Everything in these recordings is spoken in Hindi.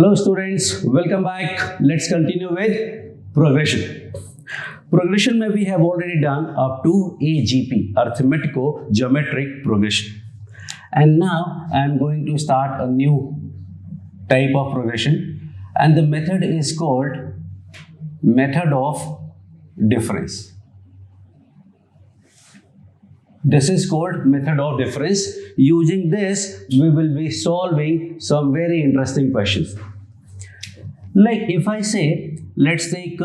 Hello students, welcome back. Let's continue with progression. Progression में we have already done up to AGP, arithmetico-geometric progression. And now I am going to start a new type of progression, and the method is called method of difference. This is called method of difference. Using this, we will be solving some very interesting questions. Like if I say, let's take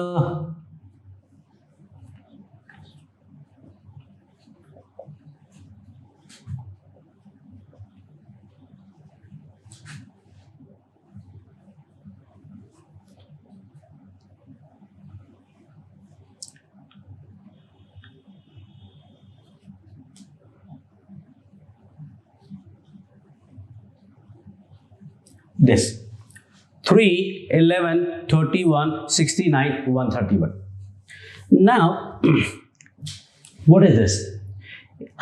this 3, 11, 31, 69, 131. Now, what is this?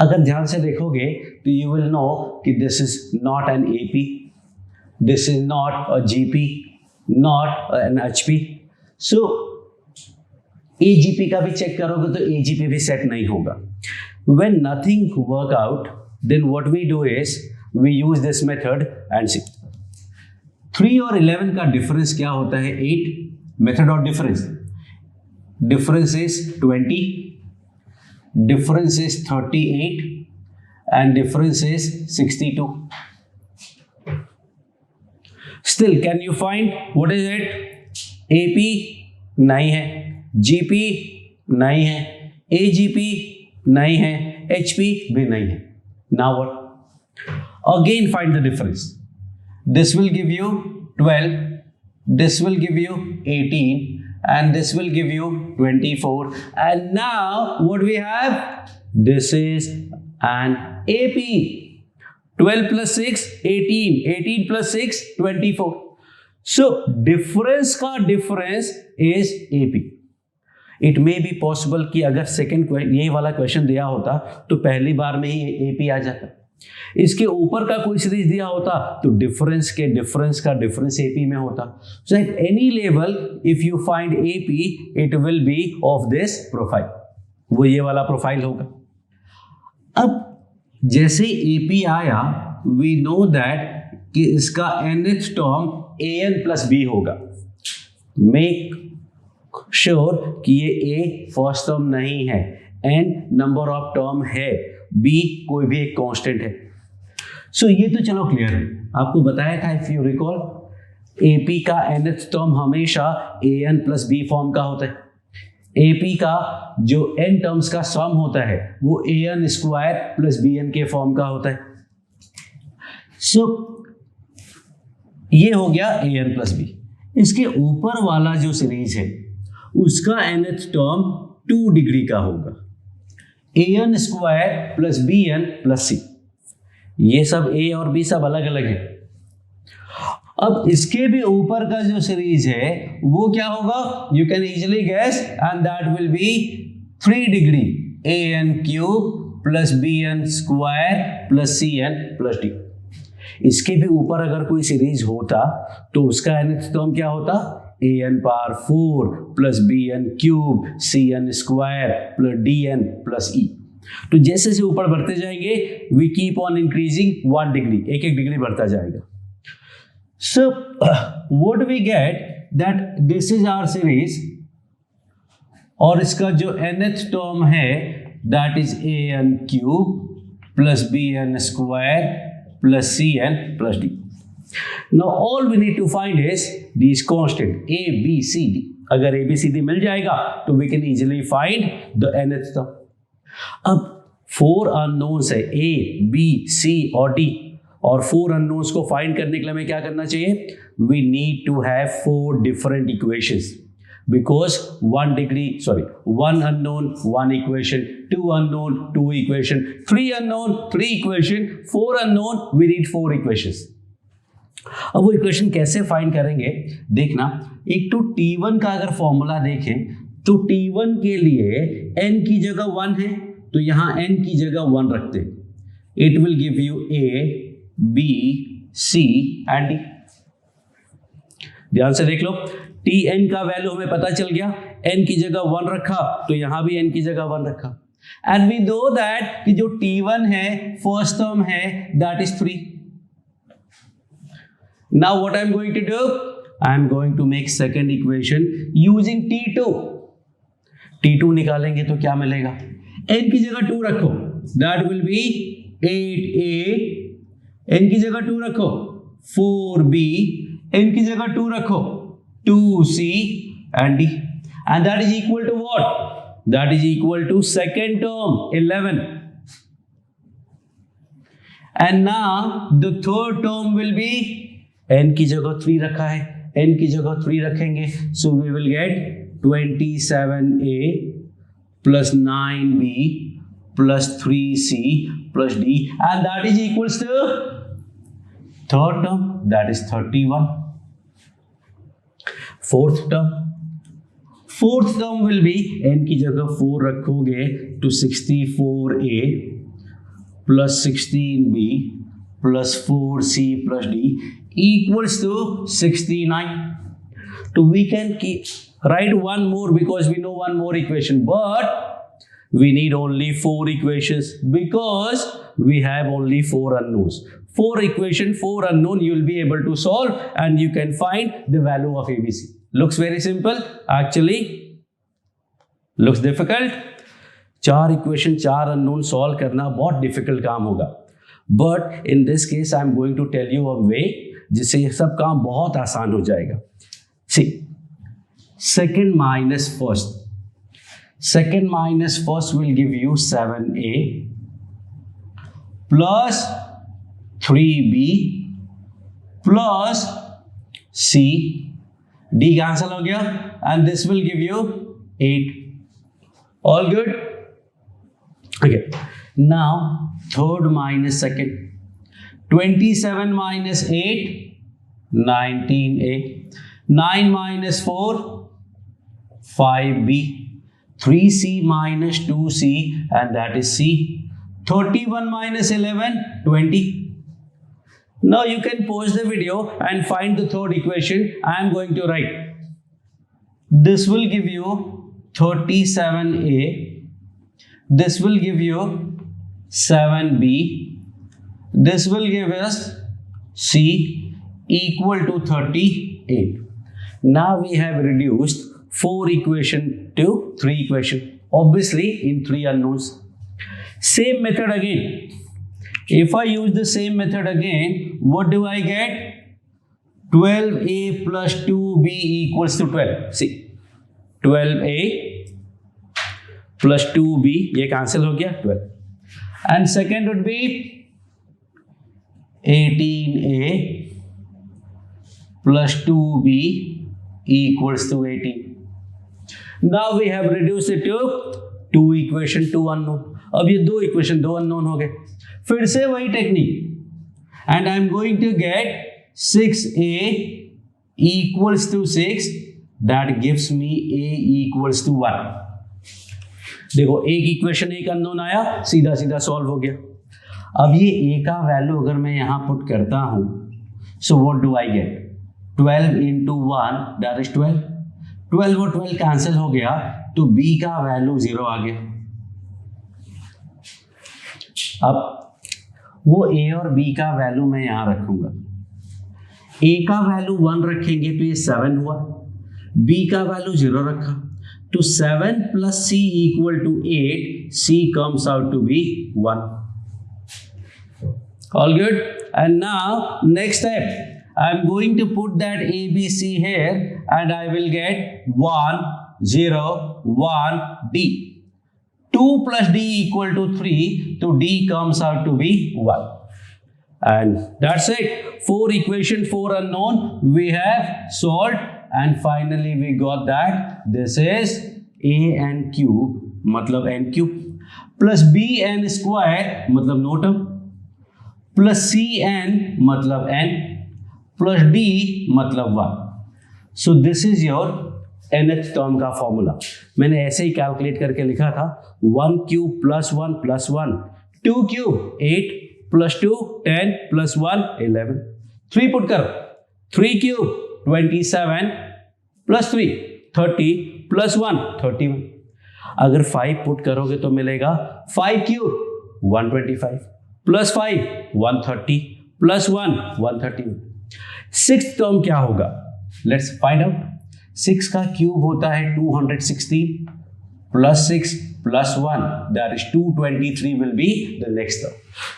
अगर ध्यान से देखोगे तो you will know कि this is not an AP, this is not a GP, not an HP. So, AGP का भी चेक करोगे तो AGP भी सेट नहीं होगा. When nothing work out, then what we do is we use this method and see. 3 और 11 का डिफरेंस क्या होता है? 8. Method of difference. Difference is 20, difference is 38 and difference is 62. Still can you find what is it? AP नहीं है, जीपी नहीं है, एजीपी नहीं है, एचपी भी नहीं है. Now what? Again find the difference. This will give you 12, this will give you 18, and this will give you 24. And now what we have? This is an AP. 12 plus 6, 18. 18 plus 6, 24. So difference का difference is AP. It may be possible कि अगर सेकेंड ये वाला क्वेश्चन दिया होता तो पहली बार में ही AP आ जाता. इसके ऊपर का कोई सीरीज दिया होता तो डिफरेंस के डिफरेंस का डिफरेंस एपी में होता. So at any level if you find AP it will be of this profile. वो ये वाला प्रोफाइल होगा. अब जैसे एपी आया वी नो दैट कि इसका nth term an plus b होगा. मेक श्योर कि ये a फर्स्ट टर्म नहीं है, n नंबर ऑफ टर्म है, b कोई भी एक कांस्टेंट है. सो ये तो चलो क्लियर है. आपको बताया था इफ यू रिकॉल AP का nth टर्म हमेशा an प्लस बी फॉर्म का होता है. AP का जो n टर्म्स का सम होता है वो an स्क्वायर प्लस bn के फॉर्म का होता है. सो ये हो गया an प्लस बी. इसके ऊपर वाला जो सीरीज है उसका nth टर्म 2 डिग्री का होगा. an square plus bn plus c. ये सब a और b सब अलग अलग है. अब इसके भी ऊपर का जो सीरीज है वो क्या होगा? You can easily guess and that will be 3 degree an cube plus bn square plus cn plus d. इसके भी ऊपर अगर कोई सीरीज होता तो उसका nth टर्म क्या होता? an power 4 plus bn cube cn square plus dn plus e. तो जैसे से ऊपर बढ़ते जाएंगे we keep on increasing 1 degree, एक डिग्री बढ़ता जाएगा. So what we get that this is our series और इसका जो nth टर्म है that is an cube plus bn square plus cn plus d. Now all we need to find is these constant a, b, c, d. अगर a, b, c, d मिल जाएगा तो we can easily find the nth term. अब 4 अननोन्स है a, b, c और d, और 4 अननोन्स को फाइंड करने के लिए हमें क्या करना चाहिए? We need to have 4 different equations because 1 unknown 1 equation, 2 unknown 2 equation, 3 unknown 3 equation, 4 unknown we need 4 equations. अब वो इक्वेशन कैसे फाइंड करेंगे देखना. एक तो T1 का अगर फॉर्मूला देखें तो T1 के लिए n की जगह 1 है तो यहां n की जगह 1 रखते हैं. It will give you a, b, c and d. ध्यान से देख लो, टी एन का वैल्यू हमें पता चल गया, एन की जगह 1 रखा तो यहां भी एन की जगह 1 रखा। एंड वी नो दैट कि जो T1 है फर्स्ट टर्म है that is 3। Now what I am going to do, I am going to make second equation using T2। T2 निकालेंगे तो क्या मिलेगा, n की जगह 2 रखो, that will B 8a, n की जगह 2 रखो 4b, n की जगह 2 रखो 2c and d, and that is equal to what, that is equal to second term 11, and now the third term will be, n की जगह 3 रखा है, n की जगह 3 रखेंगे, so we will get 27a plus 9b plus 3c plus d, and that is equals to third term, that is 31. Fourth term will be, n की जगह 4 रखोगे तो 64a plus 16b plus 4c plus d equals to 69. So we can write one more because we know one more equation, but we need only 4 equations because we have only 4 unknowns. 4 equation, 4 unknown you will be able to solve and you can find the value of ABC. Looks very simple, actually looks difficult. 4 equation 4 unknown solve करना बहुत difficult काम होगा, but in this case I am going to tell you a way जिससे ये सब काम बहुत आसान हो जाएगा. See, second minus first will give you 7a plus 3b plus c, d cancel हो गया, and this will give you 8. All good? Okay. Now third minus second, 27 minus 8, 19a, 9 minus 4, 5b, 3c minus 2c, and that is c. 31 minus 11, 20. Now you can pause the video and find the third equation. I am going to write. This will give you 37a. This will give you 7b. This will give us c equal to 38. Now we have reduced 4 equation to 3 equation, obviously in 3 unknowns. Same method again. If I use the same method again, what do I get? 12a plus 2b equals to 12. See, 12a plus 2b, ये cancel हो गया 12. And second would be 18a plus 2b equals to 18. Now we have reduced it to 2 equation 2 unknown. अब ये 2 equation 2 unknown हो गए. फिर से वही technique, and I am going to get 6a equals to 6, that gives me a equals to 1. देखो एक इक्वेशन एक अननोन आया, सीधा सीधा सॉल्व हो गया. अब ये a का वैल्यू अगर मैं यहां पुट करता हूं, so what do I get? 12 into 1 that is 12. 12 और 12 कैंसिल हो गया तो b का वैल्यू 0 आ गया. अब वो a और b का वैल्यू मैं यहां रखूंगा. a का वैल्यू 1 रखेंगे तो ये 7 हुआ, b का वैल्यू 0 रखा तो 7 plus c equal to 8, c comes out to be 1. All good? And now next step, I am going to put that ABC here and I will get 1, 0, 1, D. 2 plus D equal to 3, so D comes out to be 1. And that's it. 4 equation, 4 unknown we have solved, and finally we got that this is a n cube मतलब n cube plus b n square मतलब no term plus c n मतलब n plus d मतलब 1. So this is your nth term का फॉर्मूला. मैंने ऐसे ही कैलकुलेट करके लिखा था 1 cube plus 1 plus 1, 2 cube 8 plus 2 10 plus 1 11. 3 put कर, 3 क्यूब 27 प्लस 3 30 प्लस 1 31। अगर 5 पुट करोगे तो मिलेगा 5 cube 125 plus 5 130 plus 1 131। Six term क्या होगा, लेट्स फाइंड आउट। 6 का क्यूब होता है 216 plus 6 plus 1, that is 223 will be the next term.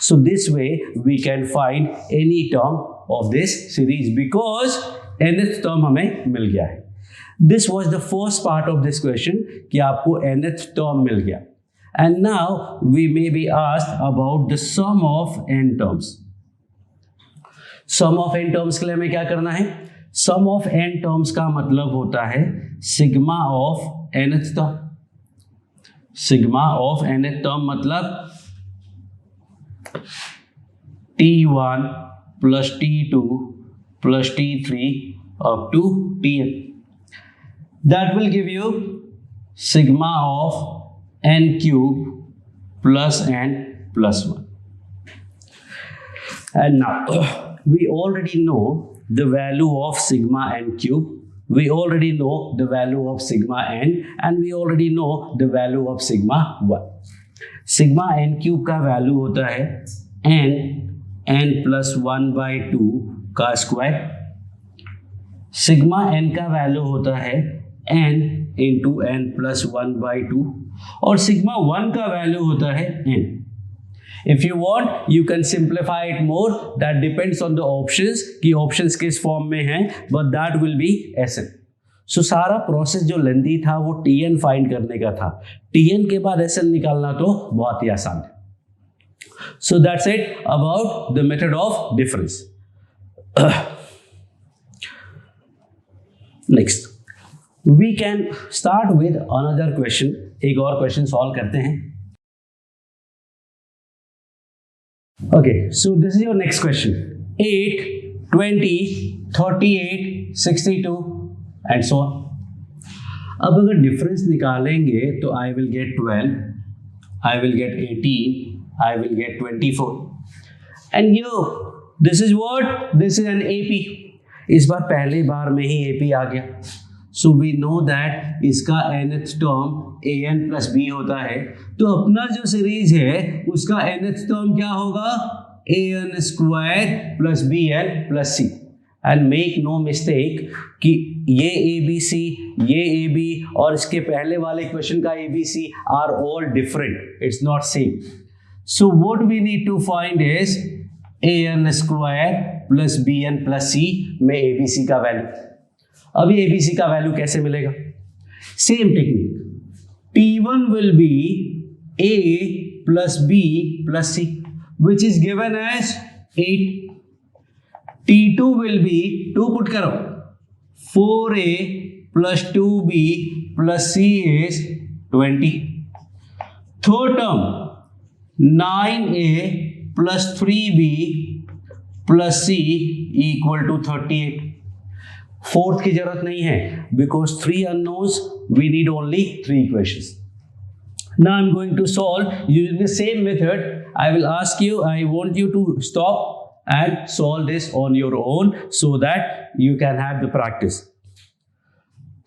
So this way we can find any term of this series because nth term हमें मिल गया है. This was the first part of this question कि आपको nth term मिल गया. And now we may be asked about the sum of n terms. Sum of n terms के लिए हमें क्या करना है? Sum of n terms का मतलब होता है sigma of nth term. Sigma of nth term मतलब T1 plus T2 plus T3 up to Tn. That will give you sigma of n क्यूब plus n plus 1. And now we already know the value of sigma n cube. We already know the value of sigma n and we already know the value of sigma 1. Sigma n cube का वैल्यू होता है n प्लस 1/2 का स्क्वायर. सिग्मा n का वैल्यू होता है n इंटू n प्लस 1/2 और सिग्मा 1 का वैल्यू होता है n. If you want, you can simplify it more. That depends on the options कि options किस फॉर्म में हैं, but that will be Sn. So सारा प्रोसेस जो लेंथी था वो Tn फाइंड करने का था. Tn के बाद Sn निकालना तो बहुत ही आसान है. So that's it about the method of difference. Next, we can start with another question. एक और क्वेश्चन सॉल्व करते हैं. Okay, so this is your next question. 8, 20, 38, 62 and so on. अब अगर डिफरेंस निकालेंगे तो I will get 12, I will get 18, I will get 24. And you, this is what? This is an AP. इस बार पहली बार में ही AP आ गया. So we know that इसका nth term an plus b होता है. तो अपना जो सीरीज है उसका nth टर्म क्या होगा? an square plus bn plus c. And make no mistake कि ये abc, ये ab और इसके पहले वाले क्वेश्चन का abc are all different. It's not same. So what we need to find is an square plus bn plus c में abc का वैल्यू. अभी एबीसी का वैल्यू कैसे मिलेगा? Same technique. T1 will be a plus b plus c which is given as 8. T2 will be 2 put करो 4a plus 2b plus c is 20. Third term 9a plus 3b plus c equal to 38. Fourth की जरूरत नहीं है because 3 unknowns, we need only 3 equations. Now I'm going to solve using the same method. I will ask you, I want you to stop and solve this on your own so that you can have the practice.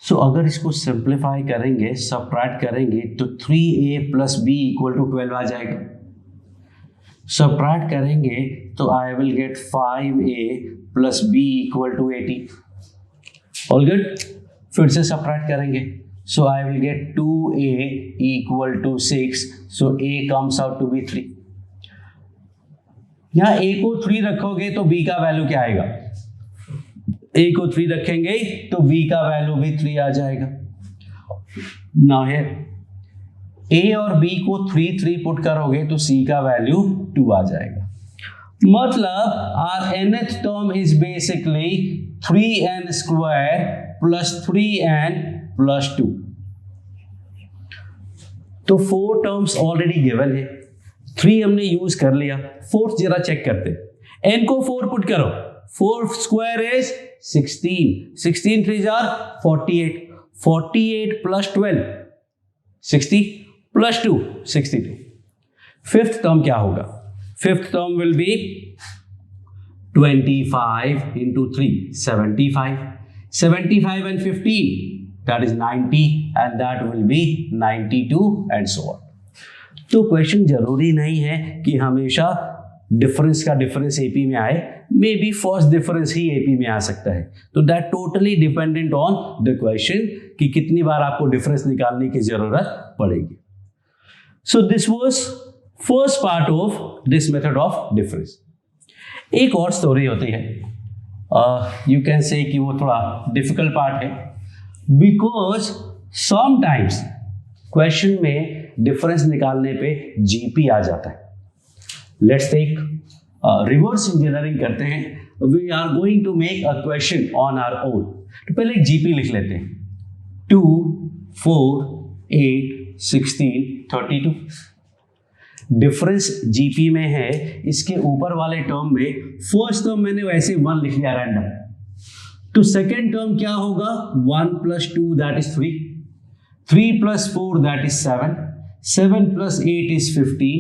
So अगर इसको simplify करेंगे, subtract करेंगे तो 3a plus b equal to 12 आ जाएगा. Subtract करेंगे तो I will get 5a plus b equal to 80. All good? फिर से subtract करेंगे. So I will get 2a equal to 6. So a comes out to be 3. यहाँ a को 3 रखोगे तो b का वैल्यू क्या आएगा? a को 3 रखेंगे तो b का वैल्यू भी 3 आ जाएगा. Now here a और b को 3 पुट करोगे तो c का वैल्यू 2 आ जाएगा. मतलब our nth term is basically 3n square plus 3n plus 2. तो 4 टर्म्स ऑलरेडी गिवन है, 3 हमने यूज कर लिया. फोर्थ जरा चेक करते हैं. n को 4 पुट करो, 4 square is 16, 16 3 jar 48, 48 plus 12 60 plus 2 62. Fifth term क्या होगा? Fifth term will be 25 into 3 75. 75 and 15, that is 90, and that will be 92 and so on. तो क्वेश्चन जरूरी नहीं है कि हमेशा डिफरेंस का डिफरेंस एपी में आए, may be first difference he AP में आ सकता है. तो that totally dependent on the question कि कितनी बार आपको डिफरेंस निकालने की जरूरत पड़ेगी. So this was first part of this method of difference. एक और स्टोरी होती है, यू कैन से कि वो थोड़ा डिफिकल्ट पार्ट है, बिकॉज समटाइम्स क्वेश्चन में डिफरेंस निकालने पे जीपी आ जाता है. लेट्स टेक रिवर्स इंजीनियरिंग करते हैं. We are going to make a question on our own. तो पहले एक जीपी लिख लेते हैं. 2, 4, 8, 16, 32. डिफरेंस जीपी में है. इसके ऊपर वाले टर्म में फर्स्ट टर्म मैंने वैसे 1 लिख लिया रैंडम. तो सेकेंड टर्म क्या होगा? 1 + 2 that is 3, 3 + 4 that is 7, 7 + 8 is 15,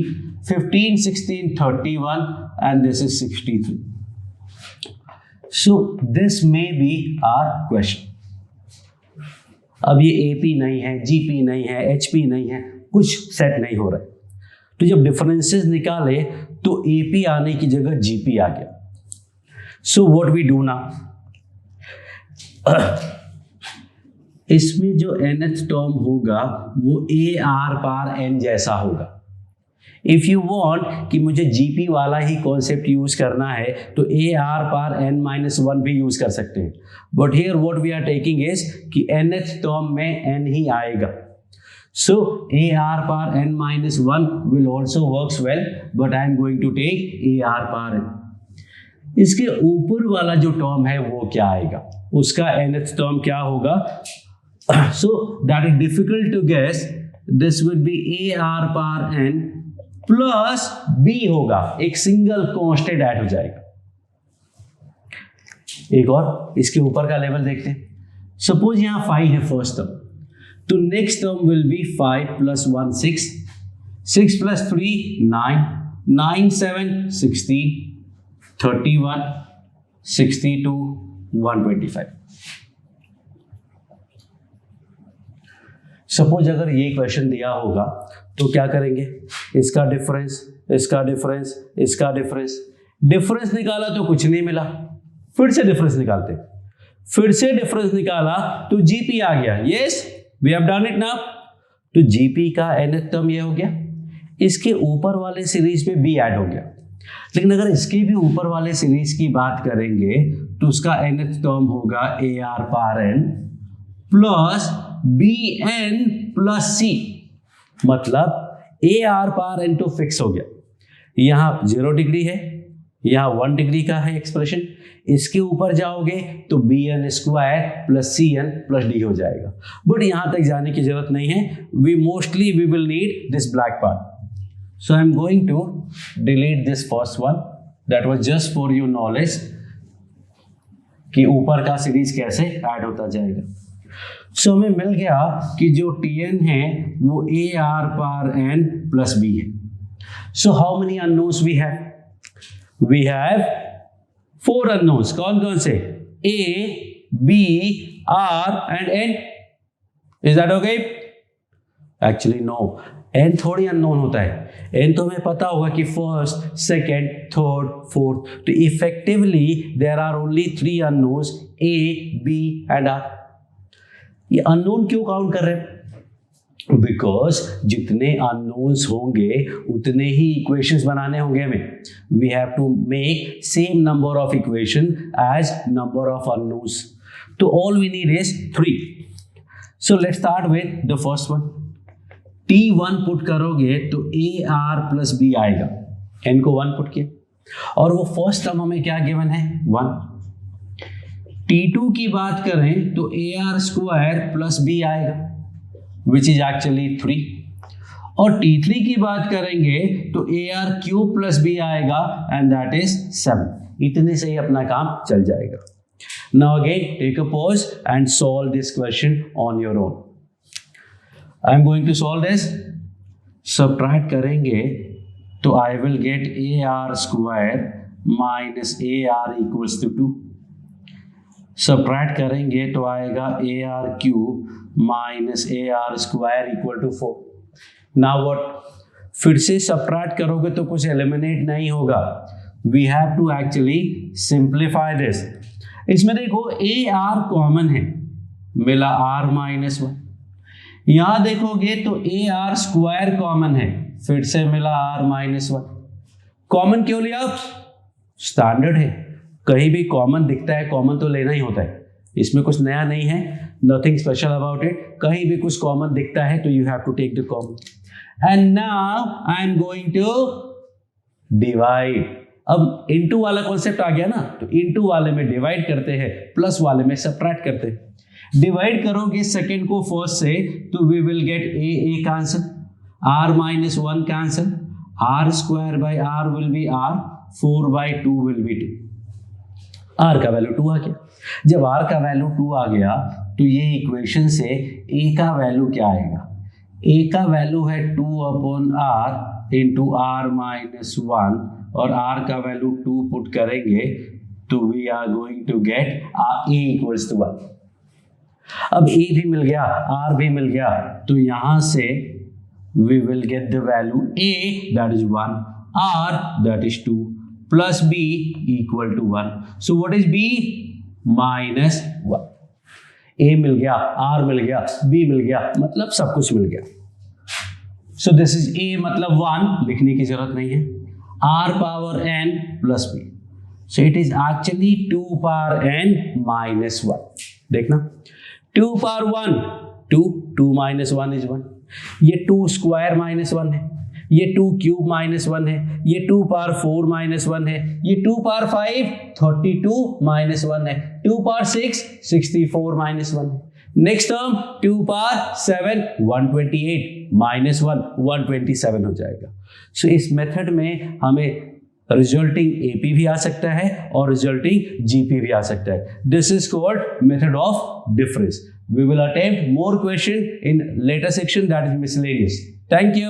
15, 16, 31, and this is 63. So this may be our question. अब ये AP नहीं है, GP नहीं है, HP नहीं है, कुछ सेट नहीं हो रहा है. तो जब डिफरेंसेस निकाले तो AP आने की जगह GP आ गया. So what we do now? इसमें जो nth टर्म होगा वो AR/N जैसा होगा. इफ यू वांट कि मुझे GP वाला ही कॉन्सेप्ट यूज करना है तो AR/N-1 भी यूज कर सकते हैं. But here what we are taking is कि nth टर्म में n ही आएगा. सो AR/N-1 will also works well, but I am going to take AR/N. इसके ऊपर वाला जो टर्म है वो क्या आएगा, उसका nth टर्म क्या होगा? So that is difficult to guess. This would be AR/N plus B होगा, एक सिंगल कांस्टेंट ऐड हो जाएगा. एक और इसके ऊपर का लेवल देखते हैं. सपोज यहां 5 है फर्स्ट टर्म, तो next term will be 5 + 1 6, 6 + 3 9, 9 7 16, 31, 62, 125. Suppose अगर ये क्वेश्चन दिया होगा तो क्या करेंगे? इसका डिफरेंस, इसका डिफरेंस, इसका डिफरेंस. डिफरेंस निकाला तो कुछ नहीं मिला, फिर से डिफरेंस निकालते, फिर से डिफरेंस निकाला तो जीपी आ गया. Yes, we have done it now. तो जीपी का nth टर्म ये हो गया. इसके ऊपर वाले सीरीज में बी ऐड हो गया. लेकिन अगर इसके भी ऊपर वाले सीरीज की बात करेंगे तो उसका nth टर्म होगा AR/N plus BN plus C. मतलब AR/N तो फिक्स हो गया. यहां 0 डिग्री है, यहां 1 डिग्री का है एक्सप्रेशन. इसके ऊपर जाओगे तो BN² plus CN plus D हो जाएगा. बट यहां तक जाने की जरूरत नहीं है. We will need this black part. So I am going to delete this first one. That was just for your knowledge कि ऊपर का सीरीज कैसे ऐड होता जाएगा. So हमें मिल गया कि जो Tn है वो AR/N plus B है. So how many unknowns we have? We have 4 unknowns. कौन कौन से? A, B, R and N. Is that okay? Actually no. N थोड़ी अननोन होता है. N तो हमें पता होगा कि फर्स्ट, सेकेंड, थर्ड, फोर्थ. तो effectively there are only 3 unknowns, A, B and R. ये अननोन क्यों काउंट कर रहे हैं? बिकॉज जितने अननोन्स होंगे उतने ही इक्वेशंस बनाने होंगे हमें. We have to make same number of equation as number of unknowns. तो all we need is 3. So let's start with the first one. T1 put करोगे तो AR प्लस B आएगा. N को 1 पुट किया और वो फर्स्ट टर्म हमें क्या गिवन है? 1. T2 की बात करें तो AR² प्लस B आएगा विच इज एक्चुअली 3. और T3 की बात करेंगे तो AR³ प्लस B आएगा एंड दैट इज 7. इतने से ही अपना काम चल जाएगा. Now again take a pause and solve this question on your own. I am going to solve this. Subtract करेंगे तो I will get AR² minus AR equals to 2. Subtract करेंगे तो आएगा A R cube minus A R square equal to 4। Now what, फिर से सबट्रैक्ट करोगे तो कुछ एलिमिनेट नहीं होगा, we have to actually simplify this. इसमें देखो ए आर कॉमन है, मिला आर माइनस 1। यहां देखोगे तो ए आर स्क्वायर कॉमन है, फिर से मिला आर माइनस 1। कॉमन क्यों लिया? स्टैंडर्ड है, कहीं भी कॉमन दिखता है कॉमन तो लेना ही होता है, इसमें कुछ नया नहीं है, नथिंग स्पेशल अबाउट इट। कहीं भी कुछ कॉमन दिखता है तो you have to take the common. And now I am going to divide. अब इनटू वाला कॉन्सेप्ट आ गया ना, तो इनटू वाले में डिवाइड करते हैं, प्लस वाले में सबट्रैक्ट करते हैं। डिवाइड करोगे सेकंड को फर्स्ट से तो we will get A cancel, R minus 1 cancel, R square by R will be R, 4/2 will be 2। R का वैल्यू 2 आ गया। जब आर का वैल्यू 2 आ गया तो ये इक्वेशन से ए का वैल्यू क्या आएगा? ए का वैल्यू है 2/r इंटू आर माइनस 1, और आर का वैल्यू 2 पुट करेंगे तो we are going to get A equals to 1। अब ए भी मिल गया, आर भी मिल गया, तो यहां से we will get the value A that is 1, R that is 2, plus b equal to 1. So what is b? minus 1. a मिल गया, r मिल गया, b मिल गया, मतलब सब कुछ मिल गया। So this is a मतलब 1, लिखने की जरूरत नहीं है, r power n plus b. So it is actually 2 power n minus 1. देखना 2 power 1 2 minus 1 is 1, ये 2 स्क्वायर माइनस 1 है, ये 2 क्यूब माइनस 1 है, ये 2 पावर 4 माइनस 1 है, ये 2 पावर 5 32 माइनस 1 है, 2 पावर 6 64 माइनस 1 है। नेक्स्ट टर्म 2 पावर 7 128 माइनस 1 127 हो जाएगा। सो इस मेथड में हमें रिजल्टिंग एपी भी आ सकता है और रिजल्टिंग जीपी भी आ सकता है। This is called method of difference. We will attempt more question in later section, that is miscellaneous. Thank you.